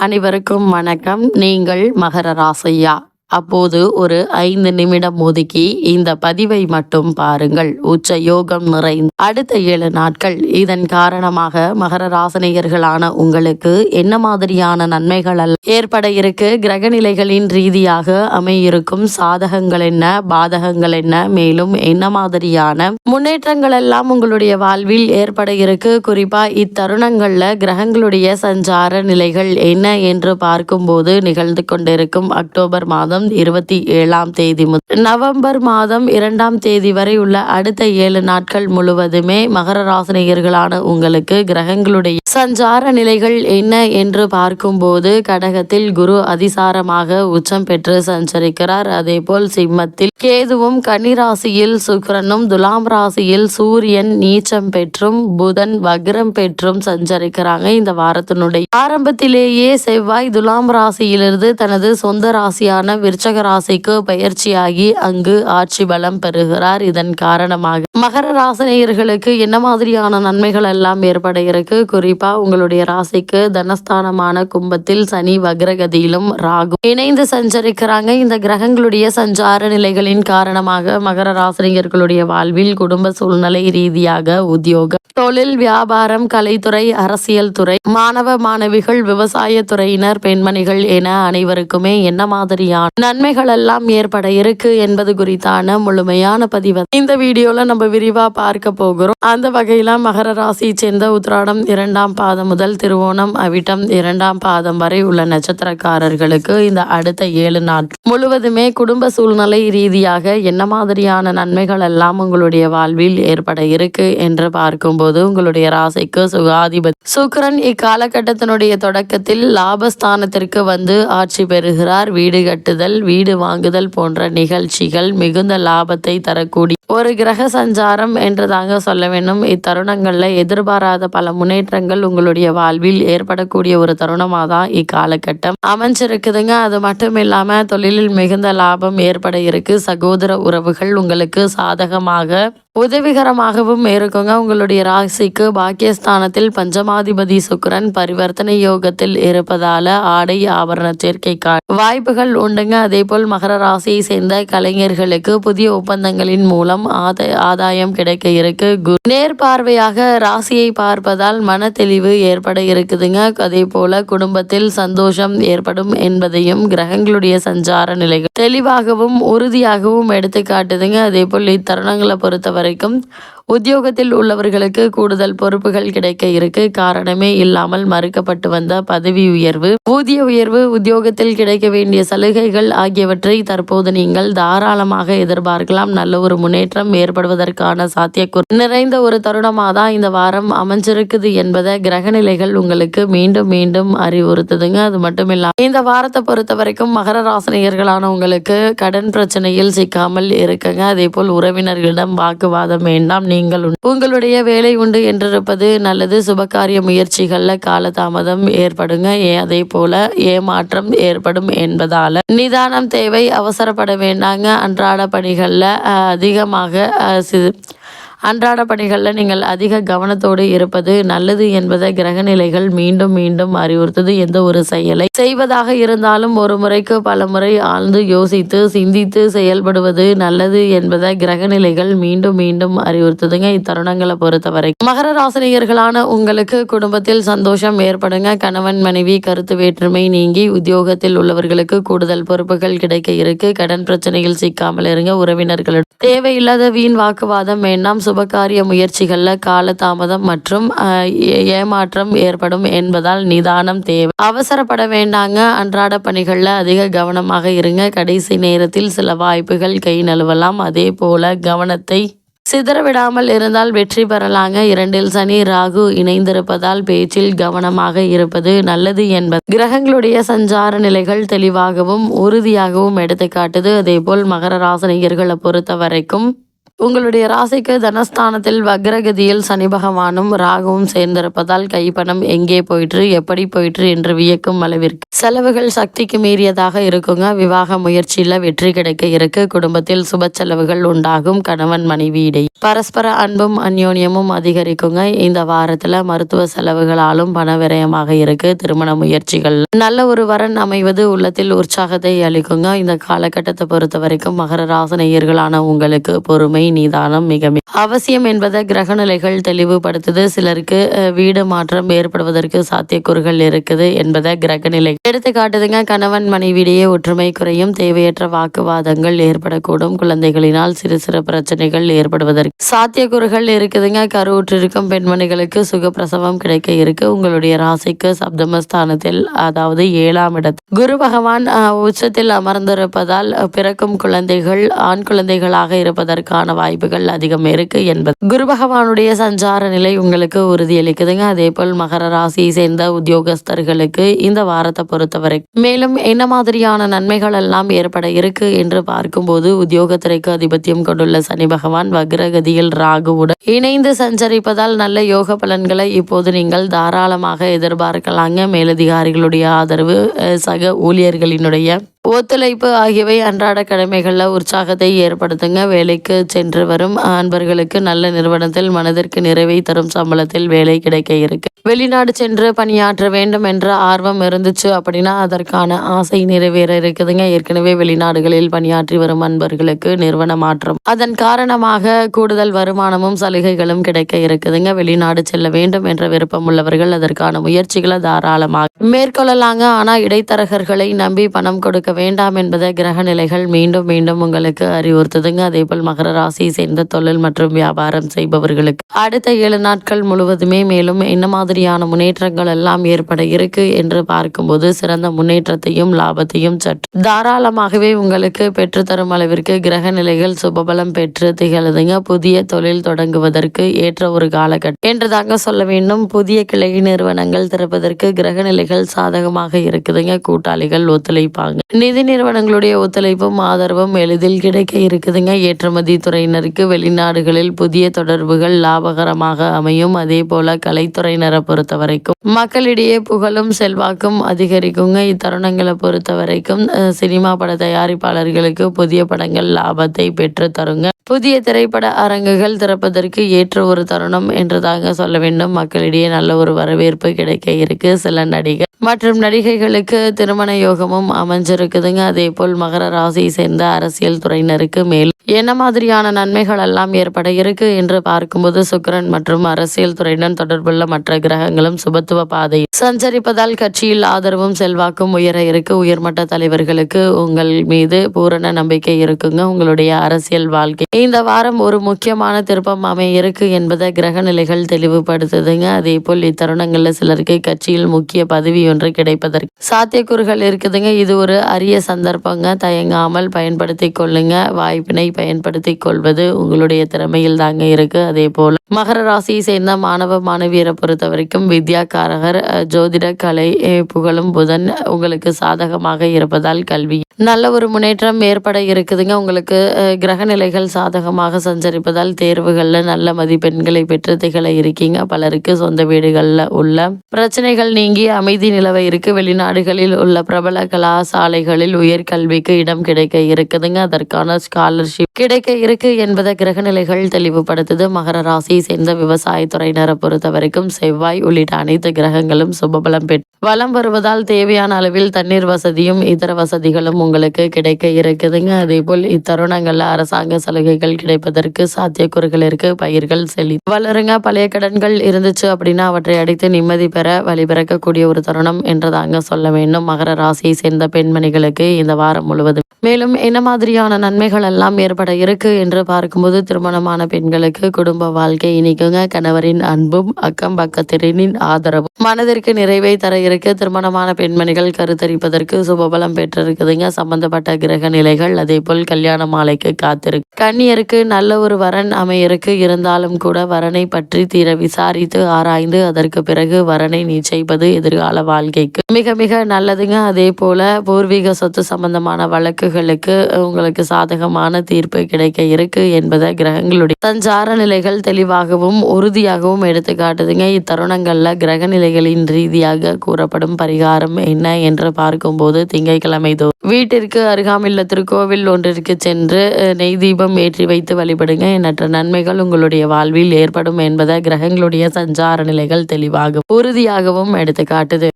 அனைவருக்கும் வணக்கம். நீங்கள் மகர ராசியா? அப்போது ஒரு 5 நிமிடம் ஒதுக்கி இந்த பதிவை மட்டும் பாருங்கள். உச்ச யோகம் நிறைந்த அடுத்த 7 நாட்கள். இதன் காரணமாக மகர ராசினியர்களான உங்களுக்கு என்ன மாதிரியான நன்மைகள் ஏற்பட இருக்கு, கிரகநிலைகளின் ரீதியாக அமையிருக்கும் சாதகங்கள் என்ன, பாதகங்கள் என்ன, மேலும் என்ன மாதிரியான முன்னேற்றங்கள் எல்லாம் உங்களுடைய வாழ்வில் ஏற்பட இருக்கு, குறிப்பா இத்தருணங்கள்ல கிரகங்களுடைய சஞ்சார நிலைகள் என்ன என்று பார்க்கும்போது நிகழ்ந்து கொண்டிருக்கும் அக்டோபர் மாதம் 27ஆம் தேதி முதல் நவம்பர் மாதம் 2ஆம் தேதி வரை உள்ள அடுத்த 7 நாட்கள் முழுவதுமே மகர ராசினியர்களான உங்களுக்கு கிரகங்களுடைய சஞ்சார நிலைகள் என்ன என்று பார்க்கும்போது கடகத்தில் குரு அதிசாரமாக உச்சம் பெற்று சஞ்சரிக்கிறார். அதேபோல் சிம்மத்தில் கேதுவும், கன்னிராசியில் சுக்கிரனும், துலாம் ராசியில் சூரியன் நீச்சம் பெற்றும் புதன் வக்ரம் பெற்றும் சஞ்சரிக்கிறாங்க. இந்த வாரத்தினுடைய ஆரம்பத்திலேயே செவ்வாய் துலாம் ராசியிலிருந்து தனது சொந்த ராசியான விருச்சக ராசிக்கு பயிற்சியாகி அங்கு ஆட்சி பலம் பெறுகிறார். இதன் காரணமாக மகர ராசினியர்களுக்கு என்ன மாதிரியான நன்மைகள் எல்லாம் ஏற்பட இருக்கு, குறிப்பா உங்களுடைய ராசிக்கு தனஸ்தானமான கும்பத்தில் சனி வக்ரகதியிலும் ராகு இணைந்து சஞ்சரிக்கிறாங்க. இந்த கிரகங்களுடைய சஞ்சார நிலைகளின் காரணமாக மகர ராசினியர்களுடைய வாழ்வில் குடும்ப சூழ்நிலை ரீதியாக உத்தியோகம், தொழில், வியாபாரம், கலைத்துறை, அரசியல் துறை, மாணவ மாணவிகள், விவசாய துறையினர், பெண்மணிகள் என அனைவருக்குமே என்ன மாதிரியான நன்மைகள் எல்லாம் ஏற்பட இருக்கு என்பது குறித்தான முழுமையான பதிவு இந்த வீடியோல நம்ம விரிவா பார்க்க போகிறோம். அந்த வகையில மகர ராசியை சேர்ந்த உத்திராடம் 2ஆம் பாதம் முதல் திருவோணம் அவிட்டம் 2ஆம் பாதம் வரை உள்ள நட்சத்திரக்காரர்களுக்கு இந்த அடுத்த 7 நாட்கள் முழுவதுமே குடும்ப சூழ்நிலை ரீதியாக என்ன மாதிரியான நன்மைகள் எல்லாம் உங்களுடைய வாழ்வில் ஏற்பட இருக்கு என்று பார்க்கும்போது உங்களுடைய ராசிக்கு சுகாதிபதி சுக்கிரன் இக்காலகட்டத்தினுடைய தொடக்கத்தில் லாபஸ்தானத்திற்கு வந்து ஆட்சி பெறுகிறார். வீடு கட்டுதல், வீடு வாங்குதல் போன்ற நிகழ்ச்சிகள் மிகுந்த லாபத்தை தரக்கூடிய ஒரு கிரக சஞ்சாரம் என்று தாங்க சொல்ல வேண்டும். இத்தருணங்கள்ல எதிர்பாராத பல முன்னேற்றங்கள் உங்களுடைய வாழ்வில் ஏற்படக்கூடிய ஒரு தருணமாக தான் இக்காலகட்டம் அமைஞ்சிருக்குதுங்க. அது மட்டும் இல்லாம தொழிலில் மிகுந்த லாபம் ஏற்பட இருக்கு. சகோதர உறவுகள் உங்களுக்கு சாதகமாக உதவிகரமாகவும் இருக்குங்க. உங்களுடைய ராசிக்கு பாக்கியஸ்தானத்தில் பஞ்சமாதிபதி சுக்கிரன் பரிவர்த்தனை யோகத்தில் இருப்பதால ஆடை ஆபரண சேர்க்கைக்கான வாய்ப்புகள் உண்டுங்க. அதே போல் மகர ராசியை சேர்ந்த கலைஞர்களுக்கு புதிய ஒப்பந்தங்களின் மூலம் ஆதாயம் கிடைக்க இருக்கு. நேர்பார்வையாக ராசியை பார்ப்பதால் மன தெளிவு ஏற்பட இருக்குதுங்க. அதே போல குடும்பத்தில் சந்தோஷம் ஏற்படும் என்பதையும் கிரகங்களுடைய சஞ்சார நிலைகள் தெளிவாகவும் உறுதியாகவும் எடுத்து காட்டுதுங்க. அதே போல் இத்தருணங்களை பொறுத்தவரை உத்தியோகத்தில் உள்ளவர்களுக்கு கூடுதல் பொறுப்புகள் கிடைக்க இருக்கு. காரணமே இல்லாமல் மறுக்கப்பட்டு வந்த பதவி உயர்வு, ஊதிய உயர்வு, உத்தியோகத்தில் கிடைக்க வேண்டிய சலுகைகள் ஆகியவற்றை தற்போது நீங்கள் தாராளமாக எதிர்பார்க்கலாம். நல்ல ஒரு முன்னேற்றம் ஏற்படுவதற்கான சாத்தியக்கூறு நிறைந்த ஒரு தருணமாக தான் இந்த வாரம் அமைஞ்சிருக்குது என்பதை கிரகநிலைகள் உங்களுக்கு மீண்டும் மீண்டும் அறிவுறுத்துதுங்க. அது மட்டும் இல்லாமல் இந்த வாரத்தை பொறுத்த வரைக்கும் மகர ராசினியர்களான உங்களுக்கு கடன் பிரச்சனையில் சிக்காமல் இருக்குங்க. அதே போல் உறவினர்களிடம் வாக்குவாதம் வேண்டாம். நீங்கள் உங்களுடைய வேலை உண்டு என்றிருப்பது நல்லது. சுபகாரிய முயற்சிகள்ல காலதாமதம் ஏற்படுங்க. அதே போல ஏமாற்றம் ஏற்படும் என்பதால நிதானம் தேவை. அவசரப்பட வேண்டாங்க. அன்றாட பணிகளில் நீங்கள் அதிக கவனத்தோடு இருப்பது நல்லது என்பதை கிரகநிலைகள் மீண்டும் மீண்டும் அறிவுறுத்தது. எந்த ஒரு செயலை செய்வதாக இருந்தாலும் ஒரு முறைக்கு பல முறை ஆழ்ந்து யோசித்து சிந்தித்து செயல்படுவது நல்லது என்பதை கிரகநிலைகள் மீண்டும் மீண்டும் அறிவுறுத்துதுங்க. இத்தருணங்களை பொறுத்தவரை மகர ராசினியர்களான உங்களுக்கு குடும்பத்தில் சந்தோஷம் ஏற்படுங்க. கணவன் மனைவி கருத்து வேற்றுமை நீங்கி உத்தியோகத்தில் உள்ளவர்களுக்கு கூடுதல் பொறுப்புகள் கிடைக்க இருக்கு. கடன் பிரச்சனையில் சிக்காமல் இருங்க. உறவினர்களுடன் தேவையில்லாத வீண் வாக்குவாதம் வேண்டாம். சுபகாரிய முயற்சிகள்ல காலதாமதம் மற்றும் ஏமாற்றம் ஏற்படும் என்பதால் நிதானம் தேவை. அவசரப்பட வேண்டாங்க. அன்றாட பணிகள்ல அதிக கவனமாக இருங்க. கடைசி நேரத்தில் சில வாய்ப்புகள் கை நழுவலாம். அதே போல கவனத்தை சிதறவிடாமல் இருந்தால் வெற்றி பெறலாங்க. 2இல் சனி ராகு இணைந்திருப்பதால் பேச்சில் கவனமாக இருப்பது நல்லது என்பது கிரகங்களுடைய சஞ்சார நிலைகள் தெளிவாகவும் உறுதியாகவும் எடுத்து காட்டுது. அதே போல் மகர ராசினியர்களை பொறுத்த வரைக்கும் உங்களுடைய ராசிக்கு தனஸ்தானத்தில் வக்ரகதியில் சனி பகவானும் ராகுவும் சேர்ந்திருப்பதால் கைப்பணம் எங்கே போயிற்று, எப்படி போயிற்று என்று வியக்கும் அளவிற்கு செலவுகள் சக்திக்கு மீறியதாக இருக்குங்க. விவாக முயற்சியில வெற்றி கிடைக்க இருக்கு. குடும்பத்தில் சுப செலவுகள் உண்டாகும். கணவன் மனைவி இடையே பரஸ்பர அன்பும் அந்யோன்யமும் அதிகரிக்குங்க. இந்த வாரத்துல மருத்துவ செலவுகளாலும் பண விரயமாக இருக்கு. திருமண முயற்சிகள் நல்ல ஒரு வரன் அமைவது உள்ளத்தில் உற்சாகத்தை அளிக்குங்க. இந்த காலகட்டத்தை பொறுத்த வரைக்கும் மகர ராசினியர்களான உங்களுக்கு பொறுமை நிதானம் மிக அவசியம் என்பதை கிரக நிலைகள் தெளிவுபடுத்துது. சிலருக்கு வீடு மாற்றம் ஏற்படுவதற்கு சாத்தியக்கூறுகள் இருக்குது என்பதை கிரக நிலை எடுத்து காட்டுதுங்க. கணவன் மனைவியிடையே ஒற்றுமை குறையும். தேவையற்ற வாக்குவாதங்கள் ஏற்படக்கூடும். குழந்தைகளினால் சிறு சிறு பிரச்சனைகள் ஏற்படுவதற்கு சாத்தியக்கூறுகள் இருக்குதுங்க. கருவுற்றிருக்கும் பெண்மணிகளுக்கு சுகப்பிரசவம் கிடைக்க இருக்கு. உங்களுடைய ராசிக்கு சப்தமஸ்தானத்தில் அதாவது 7ஆம் இடத்தில் குரு பகவான் உச்சத்தில் அமர்ந்திருப்பதால் பிறக்கும் குழந்தைகள் ஆண் குழந்தைகளாக இருப்பதற்கான வாய்ப்புகள் அதிகம் இருக்கு என்பது குரு பகவானுடைய சஞ்சார நிலை உங்களுக்கு உறுதியளிக்குதுங்க. அதே போல் மகர ராசியை சேர்ந்த உத்தியோகஸ்தர்களுக்கு இந்த வாரத்தை பொறுத்தவரை மேலும் என்ன மாதிரியான நன்மைகள் எல்லாம் ஏற்பட இருக்கு என்று பார்க்கும்போது உத்தியோகத்துறைக்கு அதிபத்தியம் கொண்டுள்ள சனி பகவான் வக்ரகதியில் ராகுவுடன் இணைந்து சஞ்சரிப்பதால் நல்ல யோக பலன்களை இப்போது நீங்கள் தாராளமாக எதிர்பார்க்கலாங்க. மேலதிகாரிகளுடைய ஆதரவு, சக ஊழியர்களினுடைய ஒத்துழைப்பு ஆகியவை அன்றாட கடமைகளில் உற்சாகத்தை ஏற்படுத்துங்க. வேலைக்கு சென்று வரும் அன்பர்களுக்கு நல்ல நிறுவனத்தில் மனதிற்கு நிறைவை தரும் சம்பளத்தில் வேலை கிடைக்க இருக்கு. வெளிநாடு சென்று பணியாற்ற வேண்டும் என்ற ஆர்வம் இருந்துச்சு அப்படின்னா அதற்கான ஆசை நிறைவேற இருக்குதுங்க. ஏற்கனவே வெளிநாடுகளில் பணியாற்றி வரும் அன்பர்களுக்கு நிறுவன மாற்றம் அதன் காரணமாக கூடுதல் வருமானமும் சலுகைகளும் கிடைக்க இருக்குதுங்க. வெளிநாடு செல்ல வேண்டும் என்ற விருப்பம் உள்ளவர்கள் அதற்கான முயற்சிகளை தாராளமாக மேற்கொள்ளலாங்க. ஆனால் இடைத்தரகர்களை நம்பி பணம் கொடுக்க வேண்டாம் என்பதை கிரக நிலைகள் மீண்டும் மீண்டும் உங்களுக்கு அறிவுறுத்துதுங்க. அதே போல் மகர ராசியை சேர்ந்த தொழில் மற்றும் வியாபாரம் செய்பவர்களுக்கு அடுத்த 7 நாட்கள் முழுவதுமே மேலும் என்ன மாதிரியான முன்னேற்றங்கள் எல்லாம் ஏற்பட இருக்கு என்று பார்க்கும்போது சிறந்த முன்னேற்றத்தையும் லாபத்தையும் சற்று தாராளமாகவே உங்களுக்கு பெற்றுத்தரும் அளவிற்கு கிரக நிலைகள் சுபபலம் பெற்று திகழுதுங்க. புதிய தொழில் தொடங்குவதற்கு ஏற்ற ஒரு காலகட்டம் என்று தாங்க சொல்ல வேண்டும். புதிய கிளை நிறுவனங்கள் திறப்பதற்கு கிரக நிலைகள் சாதகமாக இருக்குதுங்க. கூட்டாளிகள் ஒத்துழைப்பாங்க. நிதி நிறுவனங்களுடைய ஒத்துழைப்பும் ஆதரவும் எளிதில் கிடைக்க இருக்குதுங்க. ஏற்றுமதி துறையினருக்கு வெளிநாடுகளில் புதிய தொடர்புகள் லாபகரமாக அமையும். அதே போல கலைத்துறையினரை பொறுத்த வரைக்கும் மக்களிடையே புகழும் செல்வாக்கும் அதிகரிக்குங்க. இத்தருணங்களை பொறுத்த வரைக்கும் சினிமா பட தயாரிப்பாளர்களுக்கு புதிய படங்கள் லாபத்தை பெற்று தருங்க. புதிய திரைப்பட அரங்குகள் திறப்பதற்கு ஏற்ற ஒரு தருணம் என்று தாங்க சொல்ல வேண்டும். மக்களிடையே நல்ல ஒரு வரவேற்பு கிடைக்க இருக்கு. சில நடிகர் மற்றும் நடிகைகளுக்கு திருமண யோகமும் அமைஞ்சிருக்குதுங்க. அதே போல் மகர ராசியை சேர்ந்த அரசியல் துறையினருக்கு மேலும் என்ன மாதிரியான நன்மைகள் எல்லாம் ஏற்பட இருக்கு என்று பார்க்கும்போது சுக்கிரன் மற்றும் அரசியல் துறையுடன் தொடர்புள்ள மற்ற கிரகங்களும் சுபத்துவ பாதை சஞ்சரிப்பதால் கட்சியில் ஆதரவும் செல்வாக்கும் உயர இருக்கு. உயர்மட்ட தலைவர்களுக்கு உங்கள் மீது பூரண நம்பிக்கை இருக்குங்க. உங்களுடைய அரசியல் வாழ்க்கை இந்த வாரம் ஒரு முக்கியமான திருப்பம் அமைய இருக்கு என்பதை கிரக நிலைகள் தெளிவுபடுத்துதுங்க. அதே போல் இத்தருணங்கள்ல சிலருக்கு கட்சியில் முக்கிய பதவி ஒன்று கிடைப்பதற்கு சாத்தியக்கூறுகள் இருக்குதுங்க. இது ஒரு அரிய சந்தர்ப்பங்க. தயங்காமல் பயன்படுத்தி கொள்ளுங்க. வாய்ப்பினை பயன்படுத்தி கொள்வது உங்களுடைய திறமையில் தாங்க இருக்கு. அதே போல மகர ராசியை சேர்ந்த மாணவ மாணவியரை பொறுத்த வரைக்கும் வித்யாகாரகர் ஜோதிட கலை புகழும் புதன் உங்களுக்கு சாதகமாக இருப்பதால் கல்வி நல்ல ஒரு முன்னேற்றம் ஏற்பட இருக்குதுங்க. உங்களுக்கு கிரக நிலைகள் சாதகமாக சஞ்சரிப்பதால் தேர்வுகளில் நல்ல மதிப்பெண்களை பெற்று திகழ இருக்கீங்க. பலருக்கு சொந்த வீடுகளில் உள்ள பிரச்சனைகள் நீங்கி அமைதி நிலவ இருக்கு. வெளிநாடுகளில் உள்ள பிரபல கலாசாலைகளில் உயர்கல்விக்கு இடம் கிடைக்க இருக்குதுங்க. அதற்கான ஸ்காலர்ஷிப் கிடைக்க இருக்கு என்பதை கிரக நிலைகள் தெளிவுபடுத்துது. மகர ராசியை சேர்ந்த விவசாயத்துறையினரை பொறுத்த வரைக்கும் செவ்வாய் உள்ளிட்ட அனைத்து கிரகங்களும் சுபபலம் பெற்று வலம் வருவதால் தேவையான அளவில் தண்ணீர் வசதியும் இதர வசதிகளும் உங்களுக்கு கிடைக்க இருக்குதுங்க. அதே போல் இத்தருணங்கள்ல அரசாங்க சலுகைகள் கிடைப்பதற்கு சாத்தியக்கூறுகள் இருக்கு. பயிர்கள் வளருங்க. பழைய கடன்கள் இருந்துச்சு அப்படின்னா அவற்றை அடித்து நிம்மதி பெற வழிபிறக்கக்கூடிய ஒரு தருணம் என்றதாங்க சொல்ல வேண்டும். மகர ராசியை சேர்ந்த பெண்மணிகளுக்கு இந்த வாரம் முழுவதும் மேலும் என்ன மாதிரியான நன்மைகள் எல்லாம் ஏற்பட இருக்கு என்று பார்க்கும்போது திருமணமான பெண்களுக்கு குடும்ப வாழ்க்கை இனிக்குங்க. கணவரின் அன்பும் அக்கம் பக்கத்தினரின் ஆதரவும் மனதிற்கு நிறைவை தர இருக்கு. திருமணமான பெண்மணிகள் கருத்தரிப்பதற்கு சுபபலம் பெற்றிருக்குதுங்க. சம்பந்தப்பட்ட கிரக நிலைகள் அதே போல் கல்யாண மாலைக்கு காத்திருக்கு. கன்னியருக்கு நல்ல ஒரு வரன் அமையிருக்கு. இருந்தாலும் கூட வரனை பற்றி தீர விசாரித்து ஆராய்ந்து அதற்கு பிறகு வரனை நிச்சயிப்பது எதிர்கால வாழ்க்கைக்கு மிக மிக நல்லதுங்க. அதே போல பூர்வீக சொத்து சம்பந்தமான வழக்குகள் உறவுகளுக்கு உங்களுக்கு சாதகமான தீர்ப்பு கிடைக்க இருக்கு என்பதை கிரகங்களுடைய சஞ்சார நிலைகள் தெளிவாகவும் உறுதியாகவும் எடுத்து காட்டுதுங்க. இத்தருணங்கள்ல கிரக நிலைகளின் ரீதியாக கூறப்படும் பரிகாரம் என்ன என்று பார்க்கும்போது, திங்கட்கிழமை வீட்டிற்கு அருகாமையுள்ள திருக்கோவில் ஒன்றிற்கு சென்று நெய் தீபம் ஏற்றி வைத்து வழிபடுங்க. எண்ணற்ற நன்மைகள் உங்களுடைய வாழ்வில் ஏற்படும் என்பதை கிரகங்களுடைய சஞ்சார நிலைகள் தெளிவாகவும் உறுதியாகவும் எடுத்து காட்டுது.